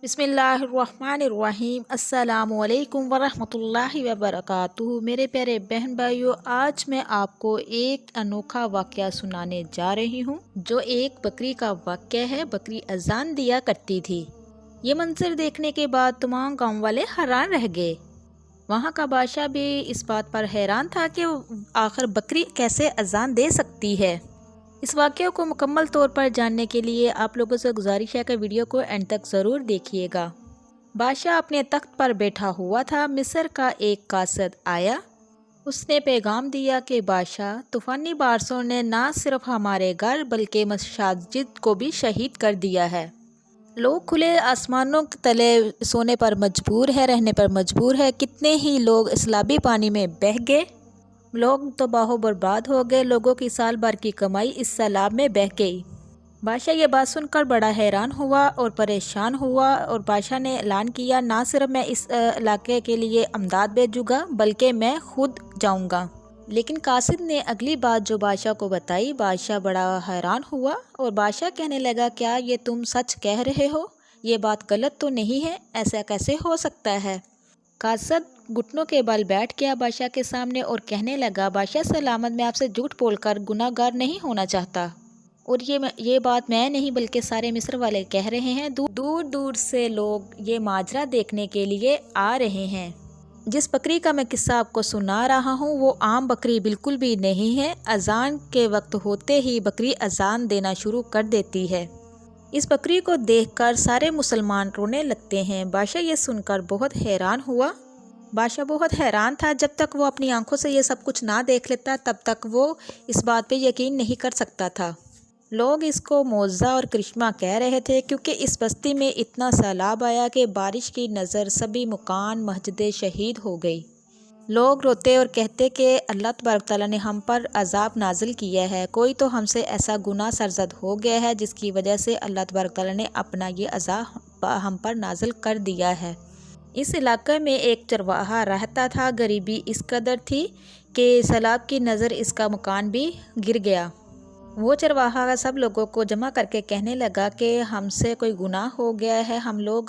बिस्मिल्लाहिर्रहमानिर्रहीम। अस्सलामुअलैकुम वरहमतुल्लाहि वबरकातुहू। मेरे प्यारे बहन भाइयों, आज मैं आपको एक अनोखा वाक़या सुनाने जा रही हूँ, जो एक बकरी का वाक़या है। बकरी अजान दिया करती थी। ये मंजर देखने के बाद तमाम गाँव वाले हैरान रह गए। वहाँ का बादशाह भी इस बात पर हैरान था कि आखिर बकरी कैसे अजान दे सकती है। इस वाक़ये को मुकम्मल तौर पर जानने के लिए आप लोगों से गुजारिश है कि वीडियो को एंड तक ज़रूर देखिएगा। बादशाह अपने तख्त पर बैठा हुआ था। मिस्र का एक कासिद आया। उसने पैगाम दिया कि बादशाह, तूफ़ानी बारिशों ने ना सिर्फ हमारे घर बल्कि मसाजिद को भी शहीद कर दिया है। लोग खुले आसमानों के तले सोने पर मजबूर है, रहने पर मजबूर है। कितने ही लोग सैलाबी पानी में बह गए। लोग तबाह बर्बाद हो गए। लोगों की साल भर की कमाई इस सैलाब में बह गई। बादशाह ये बात सुनकर बड़ा हैरान हुआ और परेशान हुआ, और बादशाह ने ऐलान किया, ना सिर्फ मैं इस इलाके के लिए अमदाद भेजूँगा बल्कि मैं खुद जाऊँगा। लेकिन कासिद ने अगली बात जो बादशाह को बताई, बादशाह बड़ा हैरान हुआ और बादशाह कहने लगा, क्या ये तुम सच कह रहे हो? ये बात गलत तो नहीं है? ऐसा कैसे हो सकता है? कासिद घुटनों के बल बैठ गया बादशाह के सामने और कहने लगा, बादशाह सलामत, मैं आपसे झूठ बोलकर गुनाहगार नहीं होना चाहता, और ये बात मैं नहीं बल्कि सारे मिस्र वाले कह रहे हैं। दूर दूर से लोग ये माजरा देखने के लिए आ रहे हैं। जिस बकरी का मैं किस्सा आपको सुना रहा हूँ वो आम बकरी बिल्कुल भी नहीं है। अजान के वक्त होते ही बकरी अजान देना शुरू कर देती है। इस बकरी को देखकर सारे मुसलमान रोने लगते हैं। बादशाह ये सुनकर बहुत हैरान हुआ। बादशाह बहुत हैरान था। जब तक वो अपनी आंखों से ये सब कुछ ना देख लेता तब तक वो इस बात पे यकीन नहीं कर सकता था। लोग इसको मौज़ा और करिश्मा कह रहे थे, क्योंकि इस बस्ती में इतना सैलाब आया कि बारिश की नज़र सभी मकान मस्जिदें शहीद हो गई। लोग रोते और कहते कि अल्लाह तबारक तआला ने हम पर अजाब नाजिल किया है। कोई तो हमसे ऐसा गुनाह सरजद हो गया है जिसकी वजह से अल्लाह तबारक तआला ने अपना ये अजाब हम पर नाजिल कर दिया है। इस इलाके में एक चरवाहा रहता था। गरीबी इस कदर थी कि सैलाब की नज़र इसका मकान भी गिर गया। वो चरवाहा सब लोगों को जमा करके कहने लगा कि हमसे कोई गुनाह हो गया है। हम लोग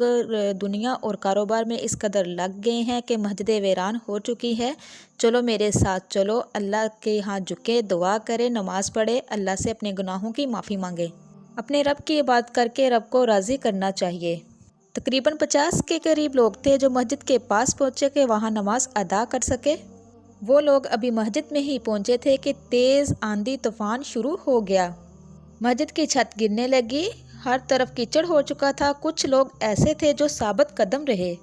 दुनिया और कारोबार में इस कदर लग गए हैं कि मस्जिदें वीरान हो चुकी है। चलो मेरे साथ चलो, अल्लाह के यहाँ झुके, दुआ करें, नमाज़ पढ़े, अल्लाह से अपने गुनाहों की माफ़ी मांगे। अपने रब की इबादत करके रब को राज़ी करना चाहिए। तकरीबन 50 के करीब लोग थे जो मस्जिद के पास पहुँचे कि वहाँ नमाज अदा कर सके। वो लोग अभी मस्जिद में ही पहुँचे थे कि तेज़ आंधी तूफान शुरू हो गया। मस्जिद की छत गिरने लगी। हर तरफ कीचड़ हो चुका था। कुछ लोग ऐसे थे जो साबित कदम रहे,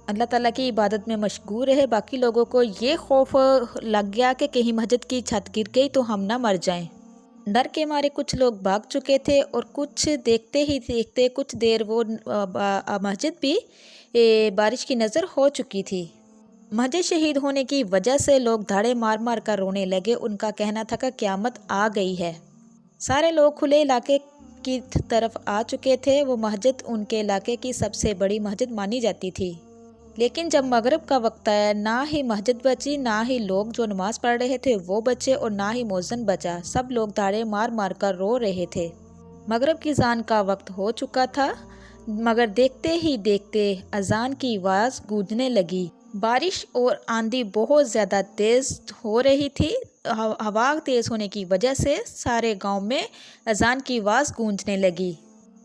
अल्लाह ताला की इबादत में मशगूल रहे। बाकी लोगों को ये खौफ लग गया कि कहीं मस्जिद की छत गिर गई तो हम ना मर जाएं। डर के मारे कुछ लोग भाग चुके थे, और कुछ देखते ही देखते कुछ देर वो मस्जिद भी बारिश की नज़र हो चुकी थी। मस्जिद शहीद होने की वजह से लोग धाड़े मार मार कर रोने लगे। उनका कहना था कि क़यामत आ गई है। सारे लोग खुले इलाके की तरफ आ चुके थे। वो मस्जिद उनके इलाके की सबसे बड़ी मस्जिद मानी जाती थी। लेकिन जब मगरिब का वक्त आया, ना ही मस्जिद बची, ना ही लोग जो नमाज पढ़ रहे थे वो बचे, और ना ही मुअज्जिन बचा। सब लोग धाड़े मार मार कर रो रहे थे। मगरिब की अज़ान का वक्त हो चुका था, मगर देखते ही देखते अज़ान की आवाज़ गूंजने लगी। बारिश और आंधी बहुत ज़्यादा तेज़ हो रही थी। हवा तेज़ होने की वजह से सारे गांव में अज़ान की आवाज़ गूंजने लगी।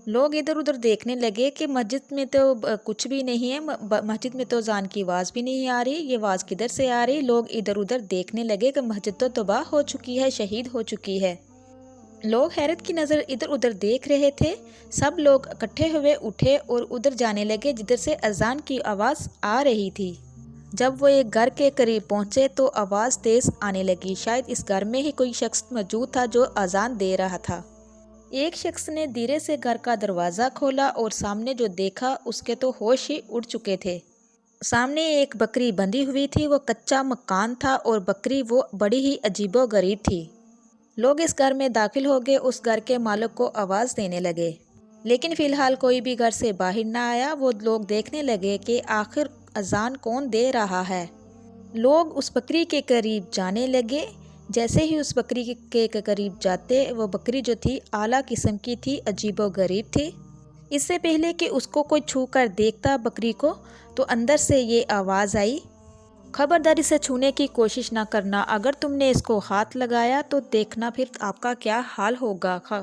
लोग इधर उधर देखने लगे कि मस्जिद में तो कुछ भी नहीं है। मस्जिद में तो अज़ान की आवाज़ भी नहीं आ रही। ये आवाज़ किधर से आ रही? लोग इधर उधर देखने लगे कि मस्जिद तो तबाह हो चुकी है, शहीद हो चुकी है। लोग हैरत की नज़र इधर उधर देख रहे थे। सब लोग इकट्ठे हुए उठे और उधर जाने लगे जिधर से अज़ान की आवाज़ आ रही थी। जब वो एक घर के करीब पहुंचे तो आवाज़ तेज़ आने लगी। शायद इस घर में ही कोई शख्स मौजूद था जो अज़ान दे रहा था। एक शख्स ने धीरे से घर का दरवाज़ा खोला और सामने जो देखा उसके तो होश ही उड़ चुके थे। सामने एक बकरी बंधी हुई थी। वो कच्चा मकान था और बकरी वो बड़ी ही अजीबोगरीब थी। लोग इस घर में दाखिल हो गए। उस घर के मालिक को आवाज़ देने लगे, लेकिन फ़िलहाल कोई भी घर से बाहर ना आया। वो लोग देखने लगे कि आखिर अज़ान कौन दे रहा है। लोग उस बकरी के करीब जाने लगे। जैसे ही उस बकरी के करीब जाते, वो बकरी जो थी आला किस्म की थी, अजीबोगरीब थी। اس سے پہلے کہ اس کو کوئی چھو کر دیکھتا بکری کو تو اندر سے یہ آواز آئی، خبرداری سے چھونے کی کوشش نہ کرنا، اگر تم نے اس کو ہاتھ لگایا تو دیکھنا پھر آپ کا کیا حال ہوگا۔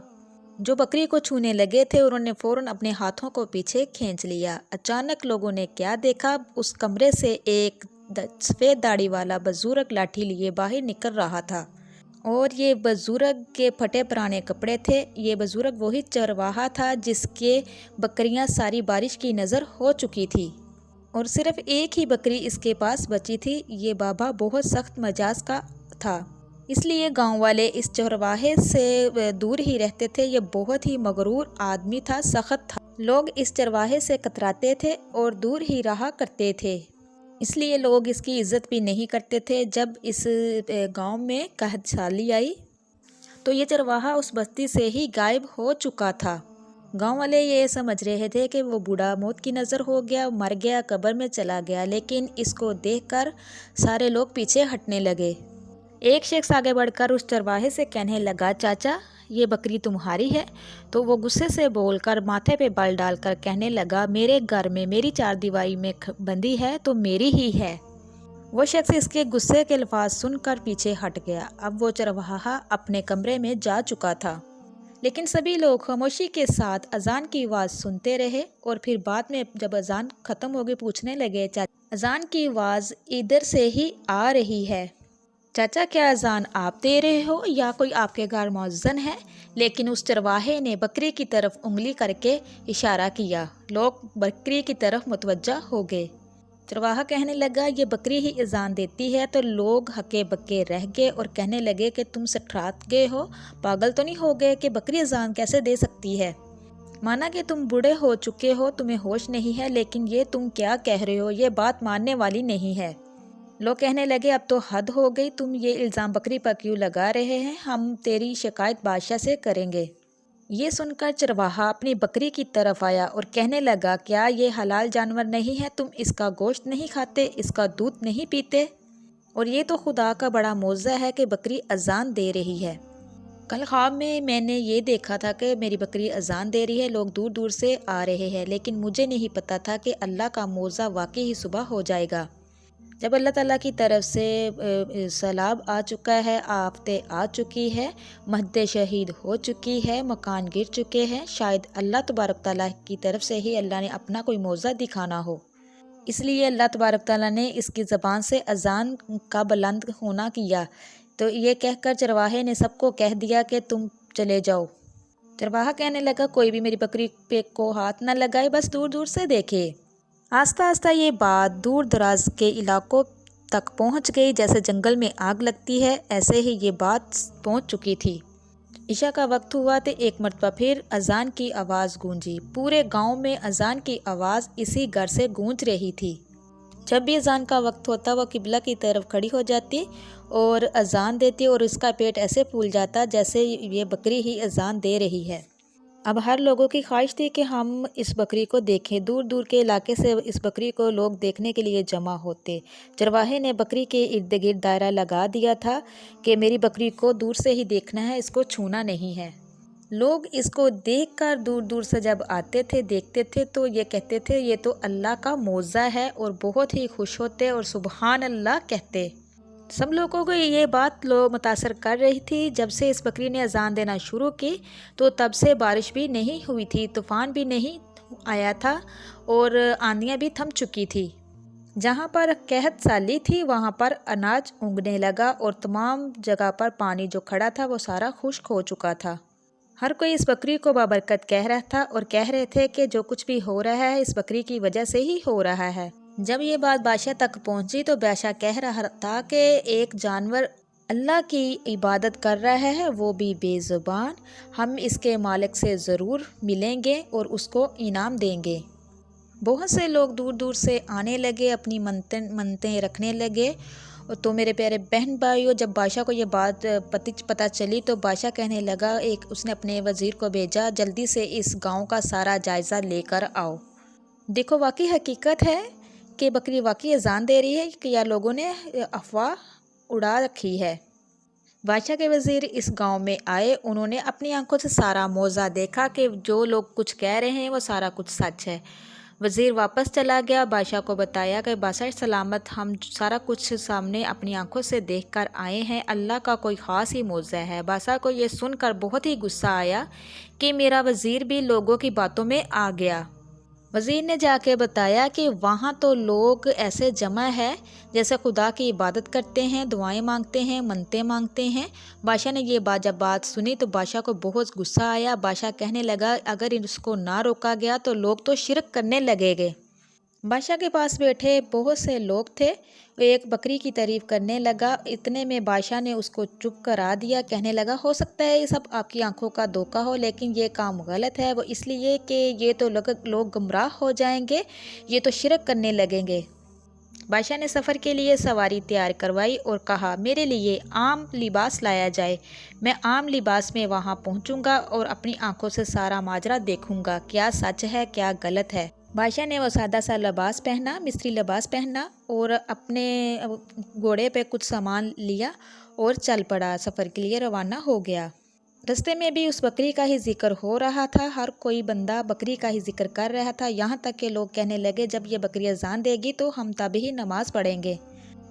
جو بکری کو چھونے لگے تھے انہوں نے فوراً اپنے ہاتھوں کو پیچھے کھینچ لیا۔ اچانک لوگوں نے کیا دیکھا، اس کمرے سے ایک سفید داڑھی والا بزرگ لاٹھی لیے باہر نکل رہا تھا، اور یہ بزرگ کے پھٹے پرانے کپڑے تھے۔ یہ بزرگ وہی چرواہا تھا جس کے بکریاں ساری بارش کی نظر ہو چکی تھی، اور صرف ایک ہی بکری اس کے پاس بچی تھی۔ یہ بابا بہت سخت مزاج کا تھا، اس لیے گاؤں والے اس چرواہے سے دور ہی رہتے تھے۔ یہ بہت ہی مغرور آدمی تھا، سخت تھا، لوگ اس چرواہے سے کتراتے تھے اور دور ہی رہا کرتے تھے، اس لیے لوگ اس کی عزت بھی نہیں کرتے تھے۔ جب اس گاؤں میں قحط سالی آئی تو یہ چرواہا اس بستی سے ہی غائب ہو چکا تھا۔ گاؤں والے یہ سمجھ رہے تھے کہ وہ بوڑھا موت کی نظر ہو گیا، مر گیا، قبر میں چلا گیا، لیکن اس کو دیکھ کر سارے لوگ پیچھے ہٹنے لگے۔ ایک شخص آگے بڑھ کر اس چرواہے سے کہنے لگا، چاچا یہ بکری تمہاری ہے؟ تو وہ غصے سے بول کر ماتھے پہ بال ڈال کر کہنے لگا، میرے گھر میں میری چاردیواری میں بندھی ہے تو میری ہی ہے۔ وہ شخص اس کے غصے کے الفاظ سن کر پیچھے ہٹ گیا۔ اب وہ چرواہا اپنے کمرے میں جا چکا تھا، لیکن سبھی لوگ خاموشی کے ساتھ اذان کی آواز سنتے رہے، اور پھر بعد میں جب اذان ختم ہو گئی پوچھنے لگے، چاچا اذان کی آواز ادھر سے ہی آ رہی ہے، چاچا کیا اذان آپ دے رہے ہو یا کوئی آپ کے گھر مؤذن ہے؟ لیکن اس چرواہے نے بکری کی طرف انگلی کر کے اشارہ کیا۔ لوگ بکری کی طرف متوجہ ہو گئے۔ چرواہا کہنے لگا، یہ بکری ہی اذان دیتی ہے، تو لوگ ہکے بکے رہ گئے اور کہنے لگے کہ تم سٹرات گئے ہو، پاگل تو نہیں ہو گئے کہ بکری اذان کیسے دے سکتی ہے؟ مانا کہ تم بوڑھے ہو چکے ہو، تمہیں ہوش نہیں ہے، لیکن یہ تم کیا کہہ رہے ہو، یہ بات ماننے والی نہیں ہے۔ لوگ کہنے لگے، اب تو حد ہو گئی، تم یہ الزام بکری پر کیوں لگا رہے ہیں؟ ہم تیری شکایت بادشاہ سے کریں گے۔ یہ سن کر چرواہا اپنی بکری کی طرف آیا اور کہنے لگا، کیا یہ حلال جانور نہیں ہے؟ تم اس کا گوشت نہیں کھاتے، اس کا دودھ نہیں پیتے؟ اور یہ تو خدا کا بڑا معجزہ ہے کہ بکری اذان دے رہی ہے۔ کل خواب میں نے یہ دیکھا تھا کہ میری بکری اذان دے رہی ہے، لوگ دور دور سے آ رہے ہیں، لیکن مجھے نہیں پتا تھا کہ اللہ کا معجزہ واقعی ہی صبح ہو جائے گا۔ جب اللہ تعالیٰ کی طرف سے سیلاب آ چکا ہے، آفتیں آ چکی ہے، مہد شہید ہو چکی ہے، مکان گر چکے ہیں، شاید اللہ تبارک تعالیٰ کی طرف سے ہی اللہ نے اپنا کوئی معجزہ دکھانا ہو، اس لیے اللہ تبارک تعالیٰ نے اس کی زبان سے اذان کا بلند ہونا کیا۔ تو یہ کہہ کر چرواہے نے سب کو کہہ دیا کہ تم چلے جاؤ۔ چرواہا کہنے لگا، کوئی بھی میری بکری پہ کو ہاتھ نہ لگائے، بس دور دور سے دیکھے۔ آہستہ آہستہ یہ بات دور دراز کے علاقوں تک پہنچ گئی، جیسے جنگل میں آگ لگتی ہے، ایسے ہی یہ بات پہنچ چکی تھی۔ عشاء کا وقت ہوا تو ایک مرتبہ پھر اذان کی آواز گونجی۔ پورے گاؤں میں اذان کی آواز اسی گھر سے گونج رہی تھی۔ جب بھی اذان کا وقت ہوتا وہ قبلہ کی طرف کھڑی ہو جاتی اور اذان دیتی، اور اس کا پیٹ ایسے پھول جاتا جیسے یہ بکری ہی اذان دے رہی ہے۔ اب ہر لوگوں کی خواہش تھی کہ ہم اس بکری کو دیکھیں، دور دور کے علاقے سے اس بکری کو لوگ دیکھنے کے لیے جمع ہوتے۔ چرواہے نے بکری کے ارد گرد دائرہ لگا دیا تھا کہ میری بکری کو دور سے ہی دیکھنا ہے، اس کو چھونا نہیں ہے۔ لوگ اس کو دیکھ کر دور دور سے جب آتے تھے دیکھتے تھے تو یہ کہتے تھے، یہ تو اللہ کا معجزہ ہے، اور بہت ہی خوش ہوتے اور سبحان اللہ کہتے۔ سب لوگوں کو یہ بات متاثر کر رہی تھی۔ جب سے اس بکری نے اذان دینا شروع کی تو تب سے بارش بھی نہیں ہوئی تھی، طوفان بھی نہیں آیا تھا، اور آندھیاں بھی تھم چکی تھی۔ جہاں پر قحط سالی تھی وہاں پر اناج اگنے لگا، اور تمام جگہ پر پانی جو کھڑا تھا وہ سارا خشک ہو چکا تھا۔ ہر کوئی اس بکری کو بابرکت کہہ رہا تھا، اور کہہ رہے تھے کہ جو کچھ بھی ہو رہا ہے اس بکری کی وجہ سے ہی ہو رہا ہے۔ جب یہ بات بادشاہ تک پہنچی تو بادشاہ کہہ رہا تھا کہ ایک جانور اللہ کی عبادت کر رہا ہے، وہ بھی بے زبان، ہم اس کے مالک سے ضرور ملیں گے اور اس کو انعام دیں گے۔ بہت سے لوگ دور دور سے آنے لگے، اپنی منتیں رکھنے لگے۔ تو میرے پیارے بہن بھائیوں، جب بادشاہ کو یہ بات پتہ چلی تو بادشاہ کہنے لگا، اس نے اپنے وزیر کو بھیجا، جلدی سے اس گاؤں کا سارا جائزہ لے کر آؤ، دیکھو واقعی حقیقت ہے کہ بکری واقعی اذان دے رہی ہے کہ یا لوگوں نے افواہ اڑا رکھی ہے۔ बादशाह के वज़ीर इस गांव में आए। उन्होंने अपनी आंखों से सारा मौज़ा देखा कि जो लोग कुछ कह रहे हैं वो सारा कुछ सच है। वज़ीर वापस चला गया, बादशाह को बताया कि बादशाह सलामत, हम सारा कुछ सामने अपनी आंखों से देखकर आए हैं, अल्लाह का कोई ख़ास ही मौज़ा है। बादशाह को ये सुनकर बहुत ही गुस्सा आया कि मेरा वज़ीर भी लोगों की बातों में आ गया। वज़ीर ने जाके बताया कि वहाँ तो लोग ऐसे जमा है जैसे खुदा की इबादत करते हैं, दुआएं मांगते हैं, मन्नतें मांगते हैं। बादशाह ने ये जब बात सुनी तो बादशाह को बहुत गुस्सा आया। बादशाह कहने लगा अगर इसको ना रोका गया तो लोग तो शिरक करने लगेंगे। बादशाह के पास बैठे बहुत से लोग थे। वो एक बकरी की तारीफ़ करने लगा। इतने में बादशाह ने उसको चुप करा दिया। कहने लगा हो सकता है ये सब आपकी आंखों का धोखा हो, लेकिन ये काम गलत है। वो इसलिए कि ये तो लोग गुमराह हो जाएंगे, ये तो शिरक करने लगेंगे। बादशाह ने सफ़र के लिए सवारी तैयार करवाई और कहा मेरे लिए आम लिबास लाया जाए। मैं आम लिबास में वहाँ पहुँचूँगा और अपनी आंखों से सारा माजरा देखूँगा, क्या सच है क्या गलत है। बादशाह ने वो सादा सा लिबास पहना, मिस्री लिबास पहना और अपने घोड़े पे कुछ सामान लिया और चल पड़ा, सफ़र के लिए रवाना हो गया। रस्ते में भी उस बकरी का ही जिक्र हो रहा था। हर कोई बंदा बकरी का ही जिक्र कर रहा था। यहाँ तक के लोग कहने लगे जब ये बकरी अजान देगी तो हम तभी नमाज पढ़ेंगे।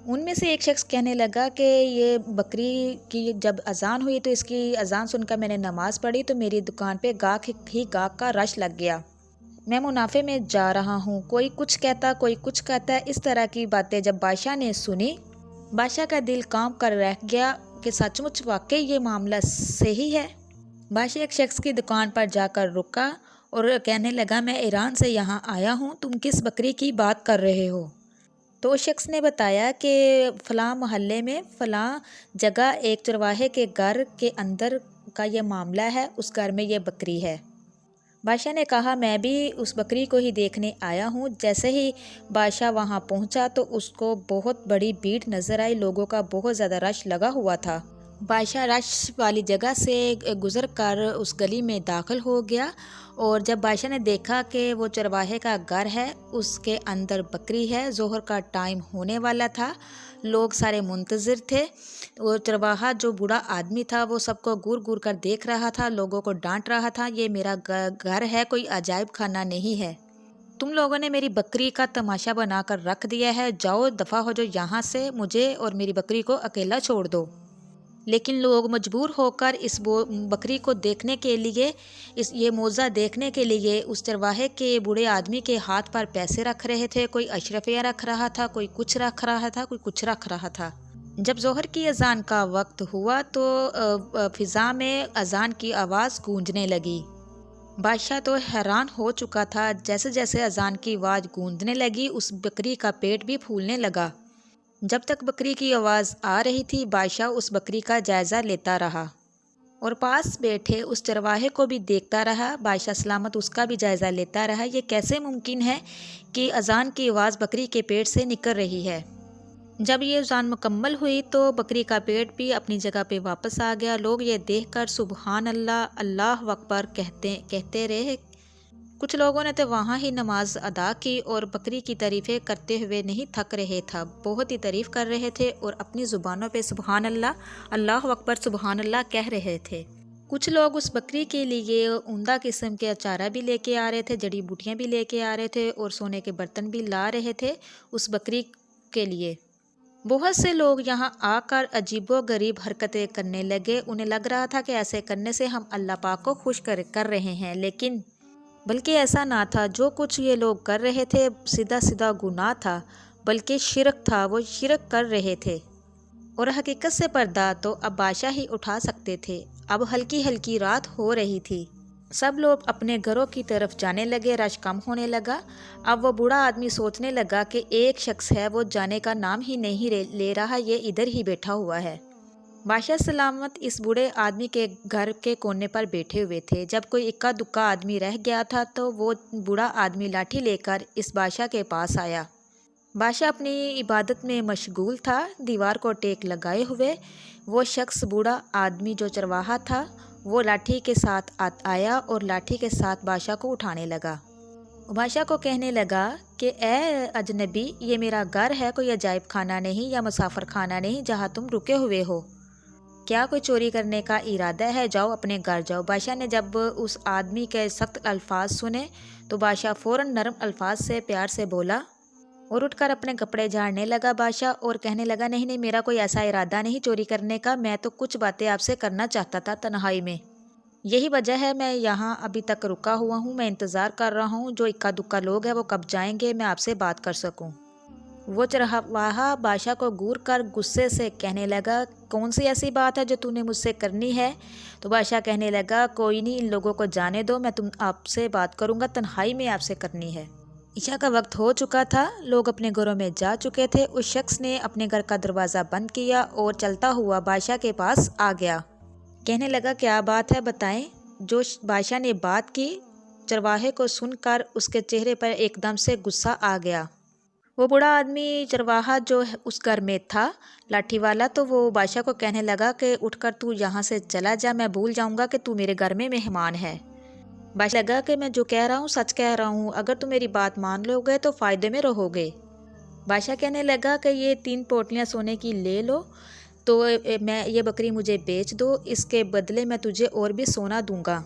उनमें से एक शख्स कहने लगा कि ये बकरी की जब अजान हुई तो इसकी अजान सुनकर मैंने नमाज पढ़ी तो मेरी दुकान पे गाहक का रश लग गया। मैं मुनाफे में जा रहा हूँ। कोई कुछ कहता, कोई कुछ कहता। इस तरह की बातें जब बादशाह ने सुनी, बादशाह का दिल कांप कर रह गया कि सचमुच वाकई ये मामला सही है। बादशाह एक शख्स की दुकान पर जाकर रुका और कहने लगा मैं ईरान से यहाँ आया हूँ, तुम किस बकरी की बात कर रहे हो? तो उस शख्स ने बताया कि फ़लाँ मोहल्ले में फ़लाँ जगह एक चरवाहे के घर के अंदर का ये मामला है, उस घर में ये बकरी है। बादशाह ने कहा मैं भी उस बकरी को ही देखने आया हूँ। जैसे ही बादशाह वहाँ पहुँचा तो उसको बहुत बड़ी भीड़ नज़र आई, लोगों का बहुत ज़्यादा रश लगा हुआ था। बादशाह रश वाली जगह से गुज़र कर उस गली में दाखिल हो गया और जब बादशाह ने देखा कि वो चरवाहे का घर है, उसके अंदर बकरी है, ज़ोहर का टाइम होने वाला था, लोग सारे मुंतज़िर थे। वो चरवाहा जो बूढ़ा आदमी था वो सबको घूर घूर कर देख रहा था, लोगों को डांट रहा था, ये मेरा घर है, कोई अजायब खाना नहीं है। तुम लोगों ने मेरी बकरी का तमाशा बना कर रख दिया है, जाओ दफ़ा हो जो यहाँ से, मुझे और मेरी बकरी को अकेला छोड़ दो। लेकिन लोग मजबूर होकर इस बकरी को देखने के लिए, ये मौज़ा देखने के लिए उस चरवाहे के बूढ़े आदमी के हाथ पर पैसे रख रहे थे। कोई अशरफिया रख रहा था, कोई कुछ रख रहा था, कोई कुछ रख रहा था। जब ज़ोहर की अजान का वक्त हुआ तो फ़िज़ा में अजान की आवाज़ गूंजने लगी। बादशाह तो हैरान हो चुका था। जैसे जैसे अजान की आवाज़ गूंजने लगी उस बकरी का पेट भी फूलने लगा। जब तक बकरी की आवाज़ आ रही थी बादशाह उस बकरी का जायज़ा लेता रहा और पास बैठे उस चरवाहे को भी देखता रहा। बादशाह सलामत उसका भी जायज़ा लेता रहा। ये कैसे मुमकिन है कि अजान की आवाज़ बकरी के पेट से निकल रही है। जब ये अजान मुकम्मल हुई तो बकरी का पेट भी अपनी जगह पे वापस आ गया। लोग ये देखकर सुबहान अल्लाह, अल्लाह अकबर कहते रहे। कुछ लोगों ने तो वहाँ ही नमाज अदा की और बकरी की तारीफ़ें करते हुए नहीं थक रहे था, बहुत ही तारीफ़ कर रहे थे और अपनी ज़ुबानों पे सुबहान अल्लाह, अल्लाह अकबर, सुबहान अल्लाह कह रहे थे। कुछ लोग उस बकरी के लिए उम्दा किस्म के अचारा भी लेके आ रहे थे, जड़ी बूटियाँ भी लेके आ रहे थे और सोने के बर्तन भी ला रहे थे उस बकरी के लिए। बहुत से लोग यहाँ आकर अजीबो गरीब हरकतें करने लगे। उन्हें लग रहा था कि ऐसे करने से हम अल्लाह पाक को खुश कर रहे हैं, लेकिन बल्कि ऐसा ना था। जो कुछ ये लोग कर रहे थे सीधा सीधा गुनाह था, बल्कि शिरक था। वो शिरक कर रहे थे और हकीकत से पर्दा तो अब बादशाह ही उठा सकते थे। अब हल्की हल्की रात हो रही थी, सब लोग अपने घरों की तरफ जाने लगे, रश कम होने लगा। अब वो बूढ़ा आदमी सोचने लगा कि एक शख्स है वो जाने का नाम ही नहीं ले रहा, ये इधर ही बैठा हुआ है। बादशाह सलामत इस बूढ़े आदमी के घर के कोने पर बैठे हुए थे। जब कोई इक्का दुक्का आदमी रह गया था तो वो बूढ़ा आदमी लाठी लेकर इस बादशाह के पास आया। बादशाह अपनी इबादत में मशगूल था, दीवार को टेक लगाए हुए। वो शख्स बूढ़ा आदमी जो चरवाहा था वो लाठी के साथ आया और लाठी के साथ बादशाह को उठाने लगा। बादशाह को कहने लगा कि ए अजनबी, ये मेरा घर है, कोई अजायब खाना नहीं या मुसाफिर खाना नहीं जहाँ तुम रुके हुए हो। کیا کوئی چوری کرنے کا ارادہ ہے؟ جاؤ اپنے گھر جاؤ۔ بادشاہ نے جب اس آدمی کے سخت الفاظ سنے تو بادشاہ فوراً نرم الفاظ سے پیار سے بولا اور اٹھ کر اپنے کپڑے جھاڑنے لگا بادشاہ، اور کہنے لگا نہیں نہیں، میرا کوئی ایسا ارادہ نہیں چوری کرنے کا، میں تو کچھ باتیں آپ سے کرنا چاہتا تھا تنہائی میں، یہی وجہ ہے میں یہاں ابھی تک رکا ہوا ہوں، میں انتظار کر رہا ہوں جو اکا دکا لوگ ہیں وہ کب جائیں گے میں آپ سے بات کر سکوں۔ وہ چرواہا بادشاہ کو گور کر غصے سے کہنے لگا کون سی ایسی بات ہے جو تو نے مجھ سے کرنی ہے؟ تو بادشاہ کہنے لگا کوئی نہیں، ان لوگوں کو جانے دو، میں آپ سے بات کروں گا، تنہائی میں آپ سے کرنی ہے۔ عشاء کا وقت ہو چکا تھا، لوگ اپنے گھروں میں جا چکے تھے۔ اس شخص نے اپنے گھر کا دروازہ بند کیا اور چلتا ہوا بادشاہ کے پاس آ گیا، کہنے لگا کیا بات ہے بتائیں۔ جو بادشاہ نے بات کی چرواہے کو سن کر اس کے چہرے پر ایک دم سے غصہ آ گیا۔ وہ بوڑھا آدمی چرواہا جو اس گھر میں تھا لاٹھی والا، تو وہ بادشاہ کو کہنے لگا کہ اٹھ کر تو یہاں سے چلا جا، میں بھول جاؤں گا کہ تو میرے گھر میں مہمان ہے۔ بادشاہ لگا کہ میں جو کہہ رہا ہوں سچ کہہ رہا ہوں، اگر تم میری بات مان لو گے تو فائدے میں رہو گے۔ بادشاہ کہنے لگا کہ یہ 3 پوٹلیاں سونے کی لے لو، تو میں یہ بکری مجھے بیچ دو، اس کے بدلے میں تجھے اور بھی سونا دوں گا۔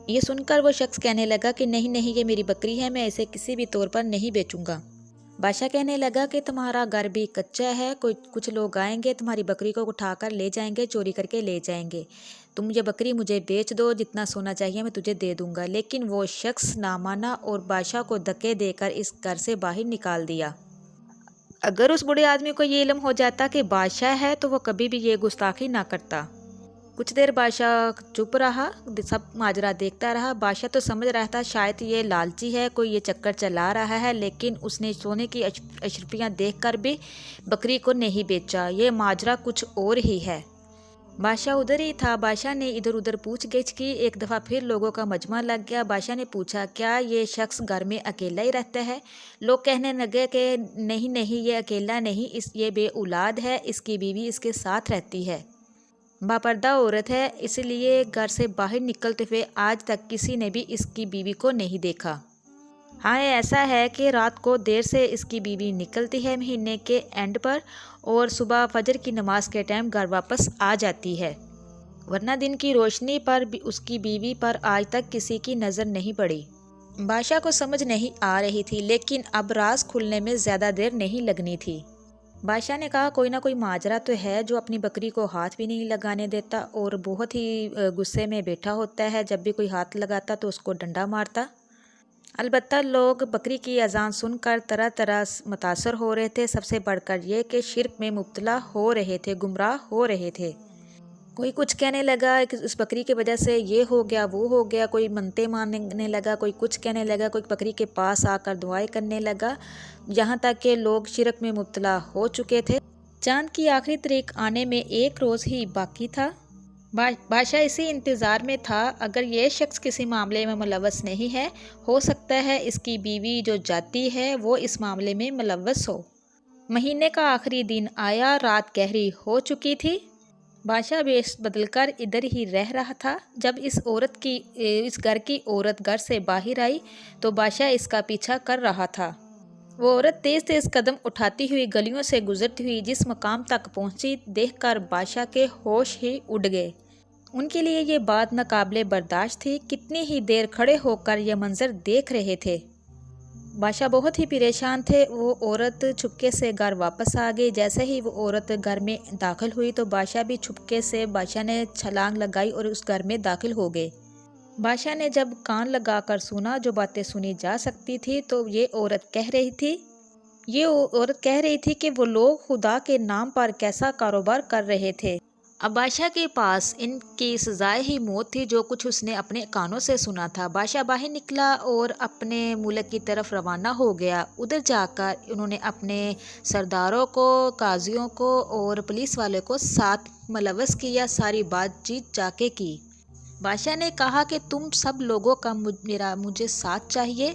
یہ سن کر وہ شخص کہنے لگا کہ نہیں نہیں، یہ میری بکری ہے، میں اسے کسی بھی طور پر نہیں بیچوں گا۔ بادشاہ کہنے لگا کہ تمہارا گھر بھی کچا ہے، کچھ لوگ آئیں گے تمہاری بکری کو اٹھا کر لے جائیں گے، چوری کر کے لے جائیں گے، تم یہ بکری مجھے بیچ دو، جتنا سونا چاہیے میں تجھے دے دوں گا۔ لیکن وہ شخص نہ مانا اور بادشاہ کو دھکے دے کر اس گھر سے باہر نکال دیا۔ اگر اس بوڑھے آدمی کو یہ علم ہو جاتا کہ بادشاہ ہے تو وہ کبھی بھی یہ گستاخی نہ کرتا۔ کچھ دیر بادشاہ چپ رہا، سب ماجرا دیکھتا رہا۔ بادشاہ تو سمجھ رہا تھا شاید یہ لالچی ہے، کوئی یہ چکر چلا رہا ہے، لیکن اس نے سونے کی اشرفیاں دیکھ کر بھی بکری کو نہیں بیچا، یہ ماجرا کچھ اور ہی ہے۔ بادشاہ ادھر ہی تھا، بادشاہ نے ادھر ادھر پوچھ گچھ کی، ایک دفعہ پھر لوگوں کا مجمع لگ گیا۔ بادشاہ نے پوچھا کیا یہ شخص گھر میں اکیلا ہی رہتا ہے؟ لوگ کہنے لگے کہ نہیں نہیں، یہ اکیلا نہیں، یہ بے اولاد ہے، اس کی بیوی اس کے ساتھ رہتی ہے، باپردہ عورت ہے، اس لیے گھر سے باہر نکلتے ہوئے آج تک کسی نے بھی اس کی بیوی کو نہیں دیکھا۔ ہاں ایسا ہے کہ رات کو دیر سے اس کی بیوی نکلتی ہے مہینے کے اینڈ پر، اور صبح فجر کی نماز کے ٹائم گھر واپس آ جاتی ہے، ورنہ دن کی روشنی پر اس کی بیوی پر آج تک کسی کی نظر نہیں پڑی۔ بادشاہ کو سمجھ نہیں آ رہی تھی، لیکن اب راز کھلنے میں زیادہ دیر نہیں لگنی تھی۔ بادشاہ نے کہا کوئی نہ کوئی ماجرا تو ہے جو اپنی بکری کو ہاتھ بھی نہیں لگانے دیتا اور بہت ہی غصے میں بیٹھا ہوتا ہے، جب بھی کوئی ہاتھ لگاتا تو اس کو ڈنڈا مارتا۔ البتہ لوگ بکری کی اذان سن کر طرح طرح متاثر ہو رہے تھے، سب سے بڑھ کر یہ کہ شرک میں مبتلا ہو رہے تھے، گمراہ ہو رہے تھے۔ کوئی کچھ کہنے لگا کہ اس بکری کی وجہ سے یہ ہو گیا وہ ہو گیا، کوئی منتیں ماننے لگا، کوئی کچھ کہنے لگا، کوئی بکری کے پاس آ کر دعائیں کرنے لگا، یہاں تک کہ لوگ شرک میں مبتلا ہو چکے تھے۔ چاند کی آخری تاریخ آنے میں 1 روز ہی باقی تھا۔ بادشاہ اسی انتظار میں تھا، اگر یہ شخص کسی معاملے میں ملوث نہیں ہے، ہو سکتا ہے اس کی بیوی جو جاتی ہے وہ اس معاملے میں ملوث ہو۔ مہینے کا آخری دن آیا، رات گہری ہو چکی تھی۔ بادشاہ بیش بدل کر ادھر ہی رہ رہا تھا۔ جب اس گھر کی عورت گھر سے باہر آئی تو بادشاہ اس کا پیچھا کر رہا تھا۔ وہ عورت تیز تیز قدم اٹھاتی ہوئی گلیوں سے گزرتی ہوئی جس مقام تک پہنچی، دیکھ کر بادشاہ کے ہوش ہی اڑ گئے۔ ان کے لیے یہ بات ناقابل برداشت تھی، کتنی ہی دیر کھڑے ہو کر یہ منظر دیکھ رہے تھے۔ بادشاہ بہت ہی پریشان تھے۔ وہ عورت چھپکے سے گھر واپس آ گئی۔ جیسے ہی وہ عورت گھر میں داخل ہوئی تو بادشاہ بھی چھپکے سے بادشاہ نے چھلانگ لگائی اور اس گھر میں داخل ہو گئے۔ بادشاہ نے جب کان لگا کر سنا جو باتیں سنی جا سکتی تھی تو یہ عورت کہہ رہی تھی کہ وہ لوگ خدا کے نام پر کیسا کاروبار کر رہے تھے۔ اب بادشاہ کے پاس ان کی سزائے ہی موت تھی، جو کچھ اس نے اپنے کانوں سے سنا تھا۔ بادشاہ باہر نکلا اور اپنے ملک کی طرف روانہ ہو گیا۔ ادھر جا کر انہوں نے اپنے سرداروں کو، قاضیوں کو اور پولیس والے کو ساتھ ملوث کیا، ساری بات چیت جا کے کی۔ بادشاہ نے کہا کہ تم سب لوگوں کا مجھے ساتھ چاہیے،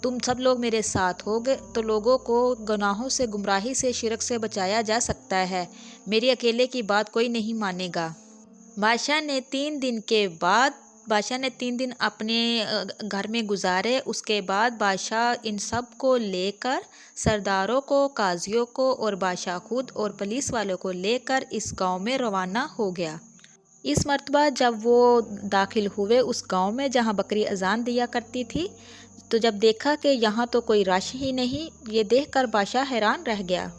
تم سب لوگ میرے ساتھ ہو گئے تو لوگوں کو گناہوں سے، گمراہی سے، شرک سے بچایا جا سکتا ہے، میری اکیلے کی بات کوئی نہیں مانے گا۔ بادشاہ نے 3 دن کے بعد बादशाह ने 3 दिन अपने घर में गुजारे। उसके बाद बादशाह इन सब को लेकर सरदारों को, काजियों को और बादशाह खुद और पुलिस वालों को लेकर इस गांव में रवाना हो गया। इस मर्तबा जब वो दाखिल हुए उस गांव में जहां बकरी अजान दिया करती थी, तो जब देखा कि यहाँ तो कोई रश ही नहीं, ये देखकर बादशाह हैरान रह गया।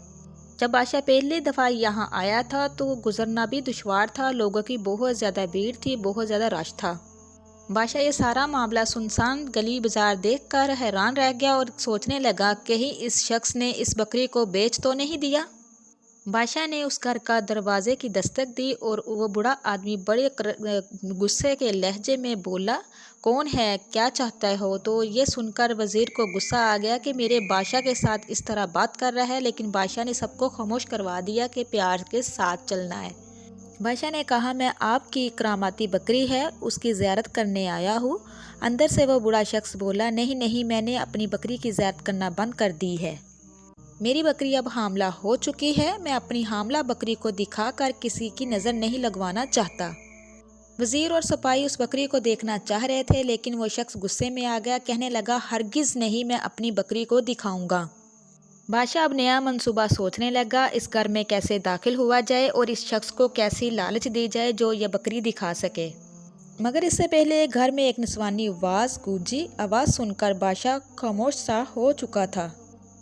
जब बादशाह पहली दफ़ा यहाँ आया था तो गुजरना भी दुश्वार था, लोगों की बहुत ज़्यादा भीड़ थी, बहुत ज़्यादा रश था। बादशाह ये सारा मामला सुनसान गली बाजार देखकर हैरान रह गया और सोचने लगा कहीं इस शख्स ने इस बकरी को बेच तो नहीं दिया। बादशाह ने उस घर का दरवाजे की दस्तक दी और वो बूढ़ा आदमी बड़े गुस्से के लहजे में बोला, कौन है, क्या चाहता हो? तो ये सुनकर वज़ीर को गुस्सा आ गया कि मेरे बादशाह के साथ इस तरह बात कर रहा है, लेकिन बादशाह ने सबको खामोश करवा दिया कि प्यार के साथ चलना है। बादशाह ने कहा, मैं आपकी करामाती बकरी है, उसकी ज़ियारत करने आया हूँ। अंदर से वो बूढ़ा शख्स बोला, नहीं नहीं, मैंने अपनी बकरी की ज़ियारत करना बंद कर दी है। मेरी बकरी अब हामला हो चुकी है, मैं अपनी हामला बकरी को दिखाकर किसी की नज़र नहीं लगवाना चाहता। वज़ीर और सिपाही उस बकरी को देखना चाह रहे थे, लेकिन वो शख्स गुस्से में आ गया, कहने लगा, हरगिज़ नहीं, मैं अपनी बकरी को दिखाऊंगा। बादशाह अब नया मंसूबा सोचने लगा, इस घर में कैसे दाखिल हुआ जाए और इस शख्स को कैसी लालच दी जाए जो यह बकरी दिखा सके। मगर इससे पहले घर में एक निस्वानी आवाज़ गूंजी। आवाज़ सुनकर बादशाह खामोश सा हो चुका था।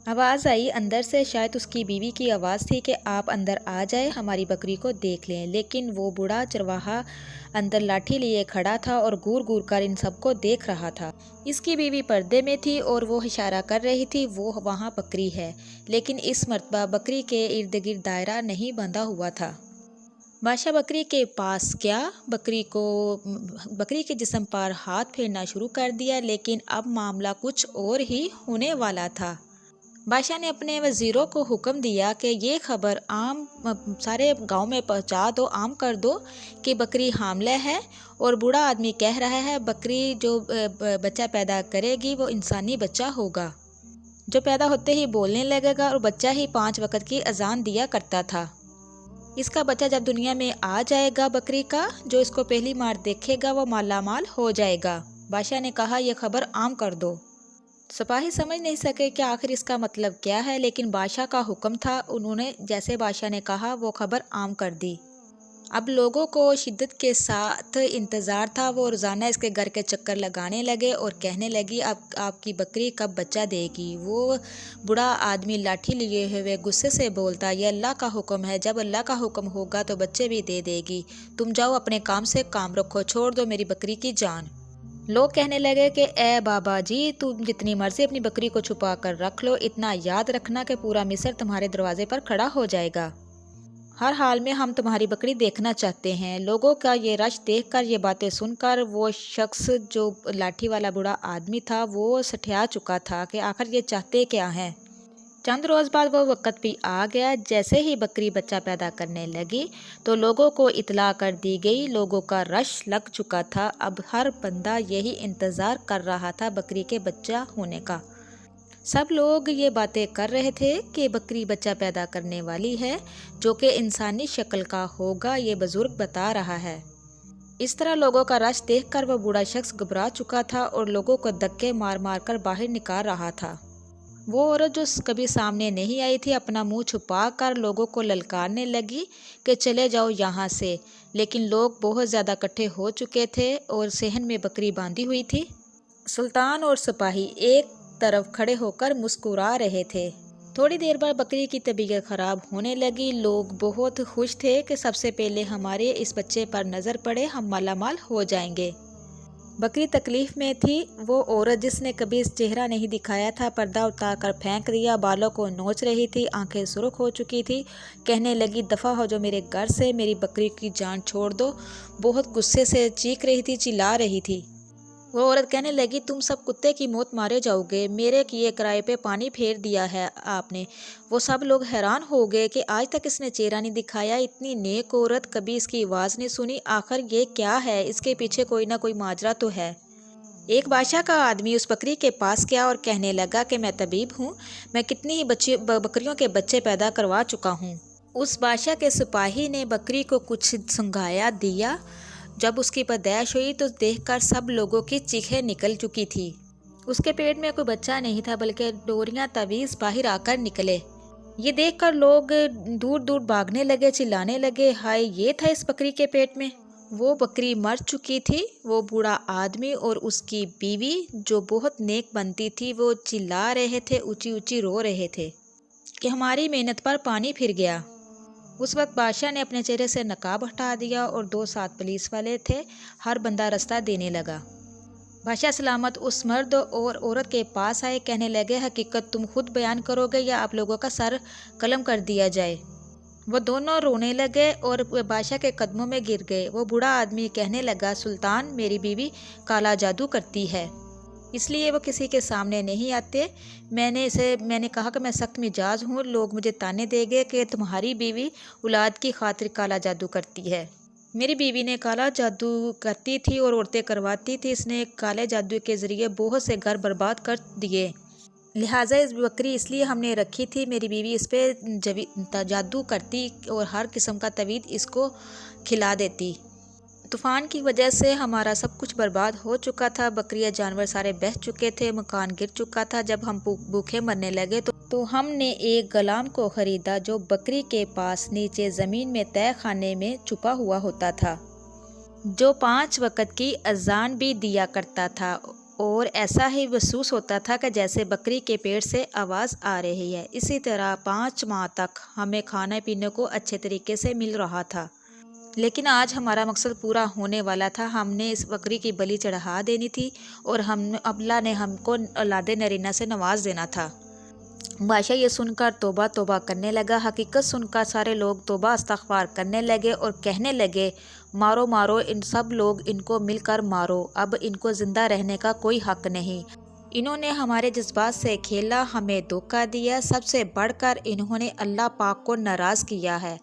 आवाज़ आई अंदर से, शायद उसकी बीवी की आवाज़ थी कि आप अंदर आ जाए, हमारी बकरी को देख लें। लेकिन वो बूढ़ा चरवाहा अंदर लाठी लिए खड़ा था और घूर घूर कर इन सबको देख रहा था। इसकी बीवी पर्दे में थी और वो इशारा कर रही थी, वो वहाँ बकरी है। लेकिन इस मर्तबा बकरी के इर्द गिर्द दायरा नहीं बंधा हुआ था। बादशाह बकरी के पास गया, बकरी के जिस्म पर हाथ फेरना शुरू कर दिया, लेकिन अब मामला कुछ और ही होने वाला था। बादशाह ने अपने वज़ीरों को हुक्म दिया कि ये खबर आम सारे गांव में पहुंचा दो, आम कर दो कि बकरी हामला है और बूढ़ा आदमी कह रहा है बकरी जो बच्चा पैदा करेगी वो इंसानी बच्चा होगा, जो पैदा होते ही बोलने लगेगा और बच्चा ही 5 वक्त की अजान दिया करता था। इसका बच्चा जब दुनिया में आ जाएगा बकरी का, जो इसको पहली बार देखेगा वो माला माल हो जाएगा। बादशाह ने कहा, यह खबर आम कर दो। सिपाही समझ नहीं सके कि आखिर इसका मतलब क्या है, लेकिन बादशाह का हुक्म था, उन्होंने जैसे बादशाह ने कहा वो खबर आम कर दी। अब लोगों को शिद्दत के साथ इंतज़ार था, वो रोज़ाना इसके घर के चक्कर लगाने लगे और कहने लगी, अब आपकी बकरी कब बच्चा देगी? वो बूढ़ा आदमी लाठी लिए हुए गुस्से से बोलता, यह अल्लाह का हुक्म है, जब अल्लाह का हुक्म होगा तो बच्चे भी दे देगी। तुम जाओ अपने काम से काम रखो, छोड़ दो मेरी बकरी की जान। लोग कहने लगे कि ए बाबा जी, तुम जितनी मर्जी अपनी बकरी को छुपा कर रख लो, इतना याद रखना कि पूरा मिस्र तुम्हारे दरवाजे पर खड़ा हो जाएगा। हर हाल में हम तुम्हारी बकरी देखना चाहते हैं। लोगों का ये रश देखकर, ये बातें सुनकर वो शख्स जो लाठी वाला बूढ़ा आदमी था वो सठिया चुका था कि आखिर ये चाहते क्या हैं। चंद रोज़ बाद वो वक़्त भी आ गया। जैसे ही बकरी बच्चा पैदा करने लगी तो लोगों को इतला कर दी गई। लोगों का रश लग चुका था। अब हर बंदा यही इंतज़ार कर रहा था बकरी के बच्चा होने का। सब लोग ये बातें कर रहे थे कि बकरी बच्चा पैदा करने वाली है, जो कि इंसानी शक्ल का होगा, ये बुज़ुर्ग बता रहा है। इस तरह लोगों का रश देखकर वह बूढ़ा शख्स घबरा चुका था और लोगों को धक्के मार मार कर बाहर निकाल रहा था। वो औरत जो कभी सामने नहीं आई थी, अपना मुंह छुपा कर लोगों को ललकारने लगी कि चले जाओ यहाँ से। लेकिन लोग बहुत ज़्यादा इकट्ठे हो चुके थे और सहन में बकरी बांधी हुई थी। सुल्तान और सिपाही एक तरफ खड़े होकर मुस्कुरा रहे थे। थोड़ी देर बाद बकरी की तबीयत ख़राब होने लगी। लोग बहुत खुश थे कि सबसे पहले हमारे इस बच्चे पर नज़र पड़े, हम मालामाल हो जाएंगे। बकरी तकलीफ़ में थी। वो औरत जिसने कभी चेहरा नहीं दिखाया था, पर्दा उतार कर फेंक दिया, बालों को नोच रही थी, आंखें सुर्ख हो चुकी थी, कहने लगी, दफ़ा हो जो मेरे घर से, मेरी बकरी की जान छोड़ दो। बहुत गुस्से से चीख रही थी, चिल्ला रही थी। वो औरत कहने लगी, तुम सब कुत्ते की मौत मारे जाओगे, मेरे किए किराए पे पानी फेर दिया है आपने। वो सब लोग हैरान हो गए कि आज तक इसने चेहरा नहीं दिखाया, इतनी नेक औरत, कभी इसकी आवाज़ नहीं सुनी, आखिर ये क्या है, इसके पीछे कोई ना कोई माजरा तो है। एक बादशाह का आदमी उस बकरी के पास गया और कहने लगा कि मैं तबीब हूँ, मैं कितनी ही बकरियों के बच्चे पैदा करवा चुका हूँ। उस बादशाह के सिपाही ने बकरी को कुछ संगाया दिया। جب اس کی پیدائش ہوئی تو دیکھ کر سب لوگوں کی چیخیں نکل چکی تھی۔ اس کے پیٹ میں کوئی بچہ نہیں تھا بلکہ ڈوریاں طویل باہر آ کر نکلے۔ یہ دیکھ کر لوگ دور دور بھاگنے لگے، چلانے لگے، ہائے یہ تھا اس بکری کے پیٹ میں۔ وہ بکری مر چکی تھی۔ وہ بوڑھا آدمی اور اس کی بیوی جو بہت نیک بنتی تھی وہ چلا رہے تھے، اونچی اونچی رو رہے تھے کہ ہماری محنت پر پانی پھر گیا۔ اس وقت بادشاہ نے اپنے چہرے سے نقاب ہٹا دیا اور 2 ساتھ پولیس والے تھے، ہر بندہ رستہ دینے لگا۔ بادشاہ سلامت اس مرد اور عورت کے پاس آئے، کہنے لگے حقیقت تم خود بیان کرو گے یا آپ لوگوں کا سر قلم کر دیا جائے؟ وہ دونوں رونے لگے اور بادشاہ کے قدموں میں گر گئے۔ وہ بوڑھا آدمی کہنے لگا سلطان میری بیوی کالا جادو کرتی ہے، اس لیے وہ کسی کے سامنے نہیں آتے۔ میں نے کہا کہ میں سخت مزاج ہوں، لوگ مجھے تانے دیں گے کہ تمہاری بیوی اولاد کی خاطر کالا جادو کرتی ہے۔ میری بیوی نے کالا جادو کرتی تھی اور عورتیں کرواتی تھی، اس نے کالے جادو کے ذریعے بہت سے گھر برباد کر دیے، لہٰذا اس بکری اس لیے ہم نے رکھی تھی۔ میری بیوی اس پہ جادو کرتی اور ہر قسم کا طویل اس کو کھلا دیتی۔ طوفان کی وجہ سے ہمارا سب کچھ برباد ہو چکا تھا، بکریاں جانور سارے بہہ چکے تھے، مکان گر چکا تھا۔ جب ہم بھوکے مرنے لگے تو ہم نے ایک غلام کو خریدا جو بکری کے پاس نیچے زمین میں تہہ خانے میں چھپا ہوا ہوتا تھا، جو 5 وقت کی اذان بھی دیا کرتا تھا، اور ایسا ہی محسوس ہوتا تھا کہ جیسے بکری کے پیٹ سے آواز آ رہی ہے۔ اسی طرح 5 ماہ تک ہمیں کھانے پینے کو اچھے طریقے سے مل رہا تھا، لیکن آج ہمارا مقصد پورا ہونے والا تھا۔ ہم نے اس بکری کی بلی چڑھا دینی تھی اور اللہ نے ہم کو اولاد نرینہ سے نواز دینا تھا۔ بادشاہ یہ سن کر توبہ توبہ کرنے لگا۔ حقیقت سن کر سارے لوگ توبہ استغفار کرنے لگے اور کہنے لگے مارو مارو، ان سب لوگ ان کو مل کر مارو، اب ان کو زندہ رہنے کا کوئی حق نہیں۔ انہوں نے ہمارے جذبات سے کھیلا، ہمیں دھوکہ دیا، سب سے بڑھ کر انہوں نے اللہ پاک کو ناراض کیا ہے،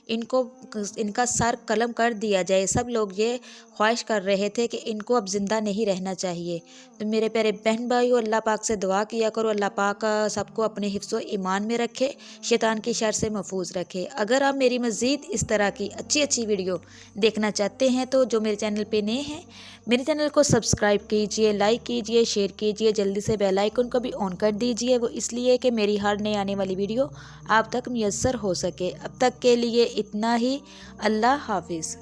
ان کا سر قلم کر دیا جائے۔ سب لوگ یہ خواہش کر رہے تھے کہ ان کو اب زندہ نہیں رہنا چاہیے۔ تو میرے پیارے بہن بھائیو، اللہ پاک سے دعا کیا کرو، اللہ پاک سب کو اپنے حفظ و ایمان میں رکھے، شیطان کی شر سے محفوظ رکھے۔ اگر آپ میری مزید اس طرح کی اچھی ویڈیو دیکھنا چاہتے ہیں تو جو میرے چینل پہ نئے ہیں میرے چینل کو سبسکرائب کیجئے، لائک کیجئے، شیئر کیجئے، جلدی سے بیل آئیکن کو بھی آن کر دیجئے، وہ اس لیے کہ میری ہر نئی آنے والی ویڈیو آپ تک میسر ہو سکے۔ اب تک کے لیے اتنا ہی، اللہ حافظ۔